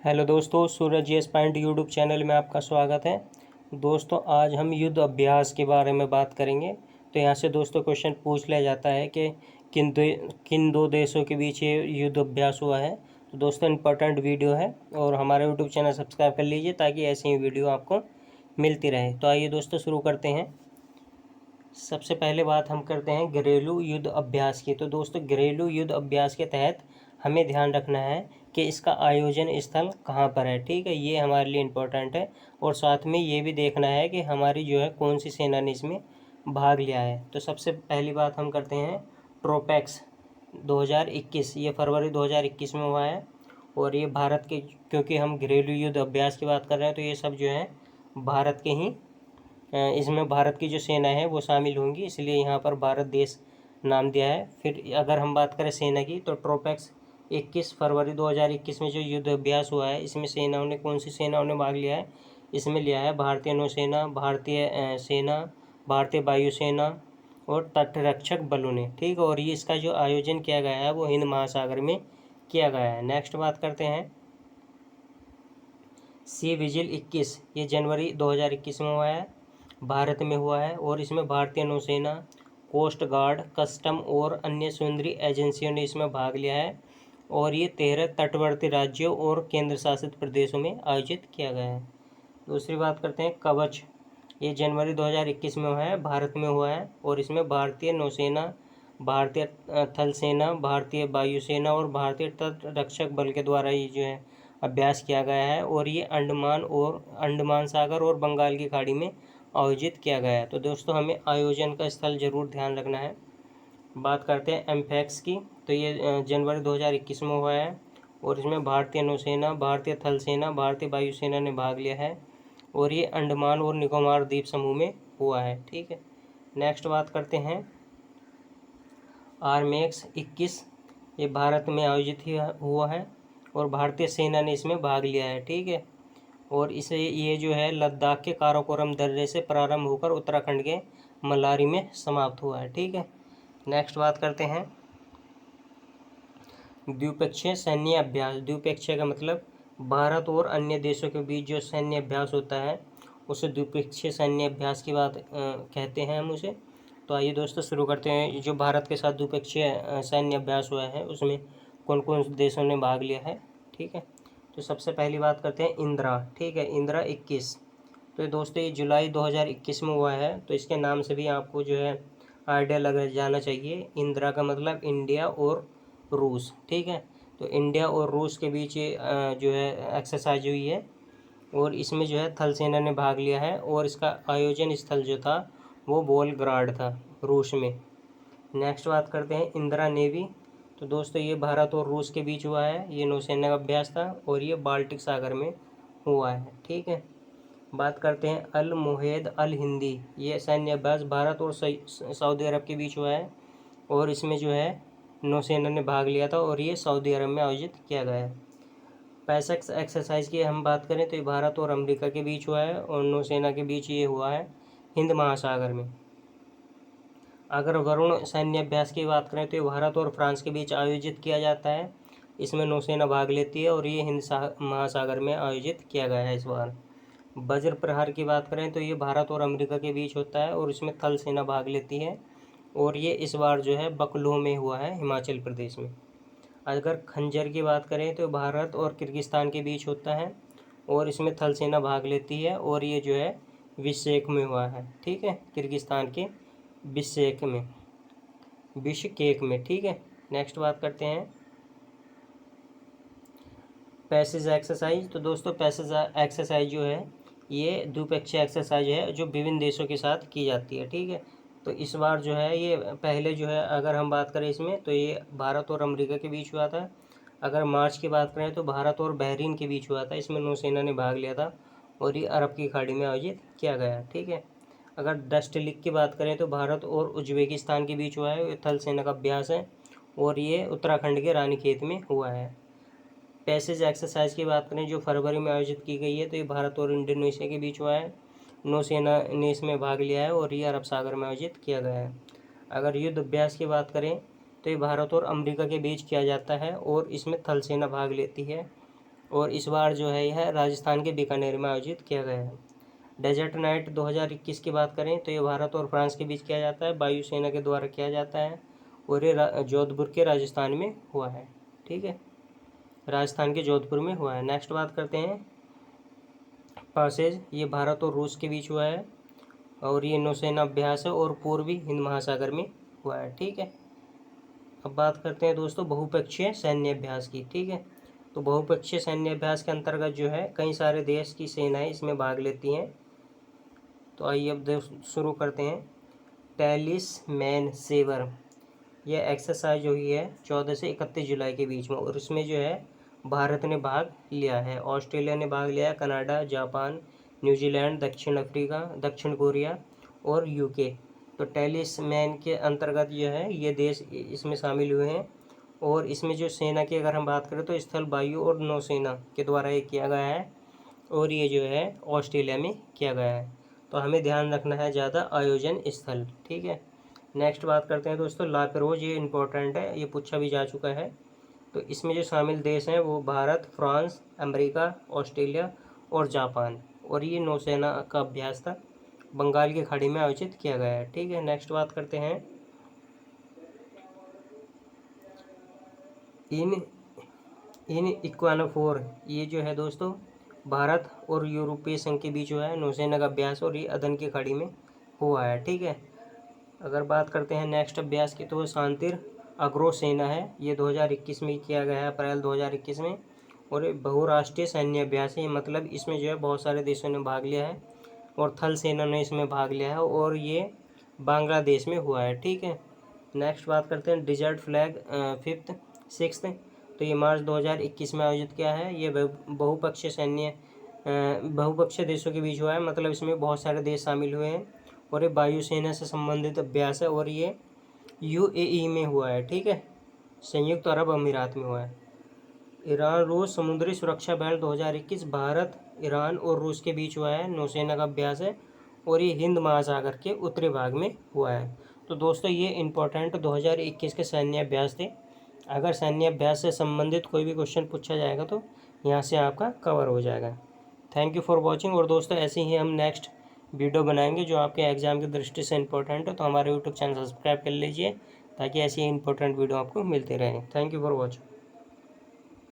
Hello दोस्तों, सूरज yes point YouTube channel में आपका स्वागत है। दोस्तों, आज हम युद्ध अभ्यास के बारे में बात करेंगे। तो यहाँ से दोस्तों क्वेश्चन पूछ लिया जाता है कि किन दो देशों के बीच ये युद्ध अभ्यास हुआ है। तो दोस्तों, इंपॉर्टेंट वीडियो है और हमारे यूट्यूब चैनल सब्सक्राइब कर लीजिए ताकि ऐसी ही वीडियो आपको मिलती रहे। तो आइए दोस्तों शुरू करते हैं। सबसे पहले बात हम करते हैं घरेलू युद्ध अभ्यास की। तो दोस्तों, घरेलू युद्ध अभ्यास के तहत हमें ध्यान रखना है कि इसका आयोजन स्थल कहाँ पर है। ठीक है, ये हमारे लिए इम्पोर्टेंट है। और साथ में ये भी देखना है कि हमारी जो है कौन सी सेना ने इसमें भाग लिया है। तो सबसे पहली बात हम करते हैं ट्रोपैक्स 2021। ये फरवरी 2021 में हुआ है। और ये भारत के, क्योंकि हम घरेलू युद्ध अभ्यास की बात कर रहे हैं तो ये सब जो है भारत के ही, इसमें भारत की जो सेना है वो शामिल होंगी, इसलिए यहाँ पर भारत देश नाम दिया है। फिर अगर हम बात करें सेना की, तो ट्रोपैक्स 21 फरवरी 2021 में जो युद्ध अभ्यास हुआ है, इसमें सेनाओं ने, कौन सी सेनाओं ने भाग लिया है? इसमें लिया है भारतीय नौसेना, भारतीय सेना, भारतीय वायुसेना और तटरक्षक बलों ने। ठीक है, और ये इसका जो आयोजन किया गया है वो हिंद महासागर में किया गया है। नेक्स्ट बात करते हैं सी विजिल 21। ये जनवरी 2021 में हुआ है, भारत में हुआ है। और इसमें भारतीय नौसेना, कोस्ट गार्ड, कस्टम और अन्य समुद्री एजेंसियों ने इसमें भाग लिया है। और ये 13 तटवर्ती राज्यों और केंद्र शासित प्रदेशों में आयोजित किया गया है। दूसरी बात करते हैं कवच। ये जनवरी 2021 में हुआ है, भारत में हुआ है। और इसमें भारतीय नौसेना, भारतीय थल सेना, भारतीय वायुसेना और भारतीय तटरक्षक बल के द्वारा ये जो है अभ्यास किया गया है। और ये अंडमान सागर और बंगाल की खाड़ी में आयोजित किया गया है। तो दोस्तों, हमें आयोजन का स्थल जरूर ध्यान रखना है। बात करते हैं एम्फैक्स की। तो ये जनवरी 2021 में हुआ है। और इसमें भारतीय नौसेना, भारतीय थल सेना, भारतीय वायुसेना ने भाग लिया है। और ये अंडमान और निकोबार द्वीप समूह में हुआ है। ठीक है, नेक्स्ट बात करते हैं आर्मेक्स 21। ये भारत में आयोजित हुआ है और भारतीय सेना ने इसमें भाग लिया है। ठीक है, और इसे, ये जो है लद्दाख के काराकोरम दर्रे से प्रारंभ होकर उत्तराखंड के मलारी में समाप्त हुआ है। ठीक है, नेक्स्ट बात करते हैं द्विपक्षीय सैन्य अभ्यास। द्विपक्षीय का मतलब भारत और अन्य देशों के बीच जो सैन्य अभ्यास होता है उसे द्विपक्षीय सैन्य अभ्यास की बात कहते हैं हम उसे। तो आइए दोस्तों शुरू करते हैं। जो भारत के साथ द्विपक्षीय सैन्य अभ्यास हुआ है उसमें कौन कौन देशों ने भाग लिया है। ठीक है, तो सबसे पहली बात करते हैं इंदिरा। ठीक है, इंदिरा 21। तो दोस्तों, ये जुलाई 2021 में हुआ है। तो इसके नाम से भी आपको जो है आइडिया लग जाना चाहिए। इंदिरा का मतलब इंडिया और रूस। ठीक है, तो इंडिया और रूस के बीच ये जो है एक्सरसाइज हुई है। और इसमें जो है थल सेना ने भाग लिया है। और इसका आयोजन स्थल जो था वो वोल्गोग्राड था, रूस में। नेक्स्ट बात करते हैं इंदिरा नेवी। तो दोस्तों, ये भारत और रूस के बीच हुआ है। ये नौसेना का अभ्यास था और ये बाल्टिक सागर में हुआ है। ठीक है, बात करते हैं अल मुहेद अल हिंदी। ये सैन्य अभ्यास भारत और सऊदी अरब के बीच हुआ है। और इसमें जो है नौसेना ने भाग लिया था और ये सऊदी अरब में आयोजित किया गया है। पैसेक्स एक्सरसाइज की हम बात करें तो ये भारत और अमेरिका के बीच हुआ है और नौसेना के बीच ये हुआ है हिंद महासागर में। अगर वरुण सैन्य अभ्यास की बात करें तो ये भारत और फ्रांस के बीच आयोजित किया जाता है। इसमें नौसेना भाग लेती है और ये हिंद महासागर में आयोजित किया गया है इस बार। वज्र प्रहार की बात करें तो ये भारत और अमेरिका के बीच होता है और इसमें थल सेना भाग लेती है। और ये इस बार जो है बकलो में हुआ है, हिमाचल प्रदेश में। अगर खंजर की बात करें तो भारत और किर्गिस्तान के बीच होता है और इसमें थल सेना भाग लेती है। और ये जो है बिश्केक में हुआ है। ठीक है, किर्गिस्तान के बिश्केक में। ठीक है, नेक्स्ट बात करते हैं पैसेज एक्सरसाइज। तो दोस्तों, पैसेज एक्सरसाइज जो है ये द्विपक्षीय एक्सरसाइज है जो विभिन्न देशों के साथ की जाती है। ठीक है, तो इस बार जो है ये पहले जो है, अगर हम बात करें इसमें, तो ये भारत और अमेरिका के बीच हुआ था। अगर मार्च की बात करें तो भारत और बहरीन के बीच हुआ था। इसमें नौसेना ने भाग लिया था और ये अरब की खाड़ी में आयोजित किया गया। ठीक है, अगर डस्ट लीग की बात करें तो भारत और उज्बेकिस्तान के बीच हुआ है। ये थल सेना का अभ्यास है और ये उत्तराखंड के रानीखेत में हुआ है। पैसेज एक्सरसाइज की बात करें जो फरवरी में आयोजित की गई है तो ये भारत और इंडोनेशिया के बीच हुआ है। नौसेना ने इसमें भाग लिया है और ये अरब सागर में आयोजित किया गया है। अगर युद्ध अभ्यास की बात करें तो ये भारत और अमेरिका के बीच किया जाता है और इसमें थल सेना भाग लेती है। और इस बार जो है यह राजस्थान के बीकानेर में आयोजित किया गया है। डेजर्ट नाइट 2021 की बात करें तो ये भारत और फ्रांस के बीच किया जाता है, वायुसेना के द्वारा किया जाता है और ये जोधपुर के राजस्थान में हुआ है। ठीक है, राजस्थान के जोधपुर में हुआ है। नेक्स्ट बात करते हैं पासेज, ये भारत और रूस के बीच हुआ है और ये नौसेना अभ्यास है और पूर्वी हिंद महासागर में हुआ है। ठीक है, अब बात करते हैं दोस्तों बहुपक्षीय सैन्य अभ्यास की। ठीक है, तो बहुपक्षीय सैन्य अभ्यास के अंतर्गत जो है कई सारे देश की सेनाएं इसमें भाग लेती हैं। तो आइए अब शुरू करते हैं। टैलिस्मैन सेवर, यह एक्सरसाइज हुई है 14 से 31 जुलाई के बीच में और इसमें जो है भारत ने भाग लिया है, ऑस्ट्रेलिया ने भाग लिया, कनाडा, जापान, न्यूजीलैंड, दक्षिण अफ्रीका, दक्षिण कोरिया और यूके। तो टैलिस्मैन के अंतर्गत जो है ये देश इसमें शामिल हुए हैं और इसमें जो सेना की अगर हम बात करें तो स्थल, वायु और नौसेना के द्वारा ये किया गया है और ये जो है ऑस्ट्रेलिया में किया गया है। तो हमें ध्यान रखना है ज़्यादा आयोजन स्थल। ठीक है, नेक्स्ट बात करते हैं दोस्तों ला पेरोज, ये इम्पोर्टेंट है, ये पूछा भी जा चुका है। तो इसमें जो शामिल देश हैं वो भारत, फ्रांस, अमेरिका, ऑस्ट्रेलिया और जापान, और ये नौसेना का अभ्यास था, बंगाल की खाड़ी में आयोजित किया गया है। ठीक है, नेक्स्ट बात करते हैं इन इक्वानाफोर, ये जो है दोस्तों भारत और यूरोपीय संघ के बीच जो है नौसेना का अभ्यास और ये अदन की खाड़ी में हुआ है। ठीक है, अगर बात करते हैं नेक्स्ट अभ्यास की तो शांतिर अग्रो सेना है, ये 2021 में किया गया है, अप्रैल 2021 में, और ये बहुराष्ट्रीय सैन्य अभ्यास है, मतलब इसमें जो है बहुत सारे देशों ने भाग लिया है और थल सेना ने इसमें भाग लिया है और ये बांग्लादेश में हुआ है। ठीक है, नेक्स्ट बात करते हैं डिजर्ट फ्लैग 5th 6th, तो ये मार्च 2021 में आयोजित किया है, ये बहुपक्षीय देशों के बीच हुआ है, मतलब इसमें बहुत सारे देश शामिल हुए हैं और ये वायुसेना से संबंधित अभ्यास है और ये यूएई में हुआ है। ठीक है, संयुक्त अरब अमीरात में हुआ है। ईरान रूस समुद्री सुरक्षा बेल्ट 2021 भारत, ईरान और रूस के बीच हुआ है, नौसेना का अभ्यास है और ये हिंद महासागर के उत्तरी भाग में हुआ है। तो दोस्तों ये इम्पोर्टेंट 2021 के सैन्य अभ्यास थे। अगर सैन्य अभ्यास से संबंधित कोई भी क्वेश्चन पूछा जाएगा तो यहाँ से आपका कवर हो जाएगा। Thank you for watching. और दोस्तों ऐसे ही हम नेक्स्ट वीडियो बनाएंगे जो आपके एग्ज़ाम की दृष्टि से इंपॉर्टेंट है, तो हमारे यूट्यूब चैनल सब्सक्राइब कर लीजिए ताकि ऐसी इंपॉर्टेंट वीडियो आपको मिलते रहें। Thank you for watching.